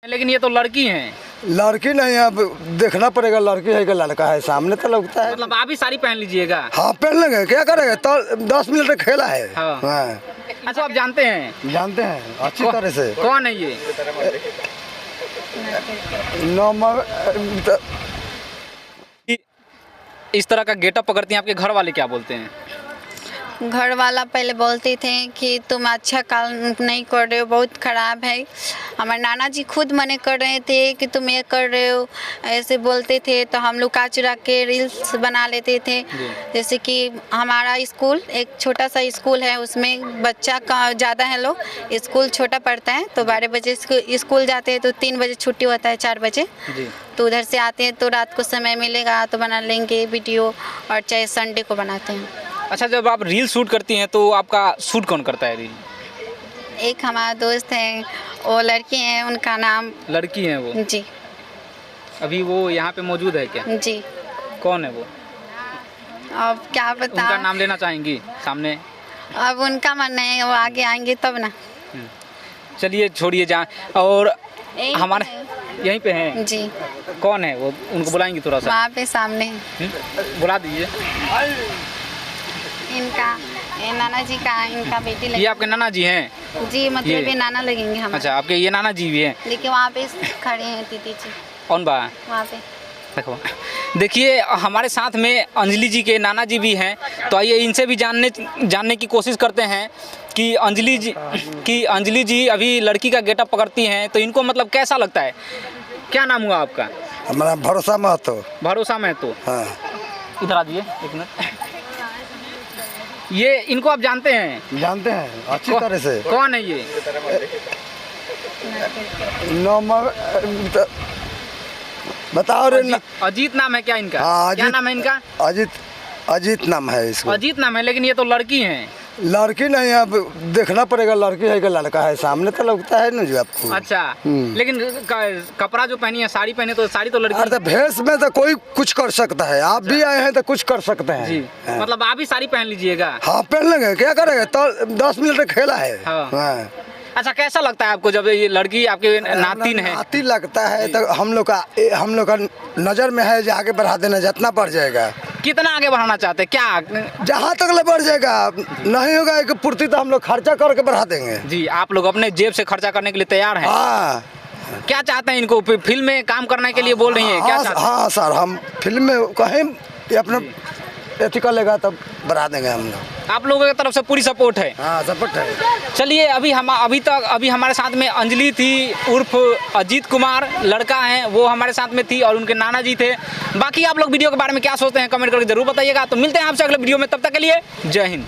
लेकिन ये तो लड़की हैं। लड़की नहीं है, अब देखना पड़ेगा लड़की है कि लड़का है, सामने तो लगता है। मतलब आप भी साड़ी पहन लीजिएगा। हाँ पहन लेंगे, क्या करेंगे तो 10 मिनट का खेला है। हाँ। हाँ। अच्छा, आप जानते हैं? जानते हैं अच्छी तरह से। कौन है ये? इस तरह का गेटअप पकड़ती हैं, आपके घर वाले क्या बोलते हैं? घर वाला पहले बोलते थे कि तुम अच्छा काम नहीं कर रहे हो, बहुत ख़राब है। हमारे नाना जी खुद मने कर रहे थे कि तुम ये कर रहे हो, ऐसे बोलते थे। तो हम लुका चुरा के रील्स बना लेते थे। जैसे कि हमारा स्कूल एक छोटा सा स्कूल है, उसमें बच्चा का ज़्यादा है लोग, स्कूल छोटा पड़ता है। तो 12 बजे स्कूल जाते हैं तो 3 बजे छुट्टी होता है, 4 बजे। तो उधर से आते हैं तो रात को समय मिलेगा तो बना लेंगे वीडियो, और चाहे संडे को बनाते हैं। अच्छा, जब आप रील शूट करती हैं तो आपका शूट कौन करता है रील? एक हमारा दोस्त है, वो लड़की है, उनका नाम। लड़की हैं वो? जी। अभी वो यहाँ पे मौजूद है क्या? जी। कौन है वो? अब क्या बता, उनका नाम लेना चाहेंगी सामने? अब उनका मन है, वो आगे आएंगे तब ना। चलिए छोड़िए, जहाँ और यहीं हमारे पे यहीं पे हैं। जी। कौन है वो? उनको बुलाएंगे थोड़ा सा। वहाँ पे सामने बुला दीजिए। इनका ये नाना जी का, इनका बेटी ये लगी। आपके नाना जी हैं? जी, मतलब ये नाना लगेंगे हमारे। अच्छा, आपके ये नाना जी भी हैं? देखिए वहाँ पे खड़े हैं दीदी जी, कौन बा? वहाँ पे। देखो, देखिए हमारे साथ में अंजलि जी के नाना जी भी हैं। तो आइए इनसे भी जानने की कोशिश करते हैं कि अंजलि जी अभी लड़की का गेटअप पकड़ती हैं, तो इनको मतलब कैसा लगता है? क्या नाम हुआ आपका? हमारा भरोसा महतो। भरोसा महतो। हाँ। इधर आ जाइए एक मिनट। ये इनको आप जानते हैं? जानते हैं अच्छी तरह से। कौन है ये? बताओ रे। अजीत नाम है क्या इनका? हाँ, क्या नाम है इनका? अजीत नाम है इसको। अजीत नाम है, लेकिन ये तो लड़की हैं। लड़की नहीं है, अब देखना पड़ेगा लड़की है कि लड़का है, सामने तो लगता है ना जो आपको। अच्छा, लेकिन कपड़ा जो पहनी है, साड़ी पहने, तो साड़ी तो लड़की। अरे तो भेष में तो कोई कुछ कर सकता है। आप भी आए हैं तो कुछ कर सकते हैं जी। हाँ। मतलब आप भी साड़ी पहन लीजिएगा। हाँ पहन लेंगे, क्या करेंगे तो 10 मिनट का खेला है। हाँ। हाँ। अच्छा, कैसा लगता है आपको जब ये लड़की आपके नातिन है? नाती लगता है तो हम लोग का नजर में है, जो आगे बढ़ा देना जितना बढ़ जाएगा। कितना आगे बढ़ाना चाहते हैं? क्या जहाँ तक ले बढ़ जाएगा, नहीं होगा एक पूर्ति तो हम लोग खर्चा करके बढ़ा देंगे। जी, आप लोग अपने जेब से खर्चा करने के लिए तैयार हैं? हाँ। क्या चाहते हैं? इनको फिल्म में काम करने के लिए बोल रही हैं? क्या चाहते हैं? हाँ सर, हम फिल्म में कहीं अपना एथी कर लेगा तब बढ़ा देंगे हम लोग। आप लोगों की तरफ से पूरी सपोर्ट है? हाँ सपोर्ट है। चलिए, अभी हमारे साथ में अंजलि थी उर्फ अजीत कुमार, लड़का है, वो हमारे साथ में थी, और उनके नाना जी थे। बाकी आप लोग वीडियो के बारे में क्या सोचते हैं कमेंट करके जरूर बताइएगा। तो मिलते हैं आपसे अगले वीडियो में, तब तक के लिए जय हिंद।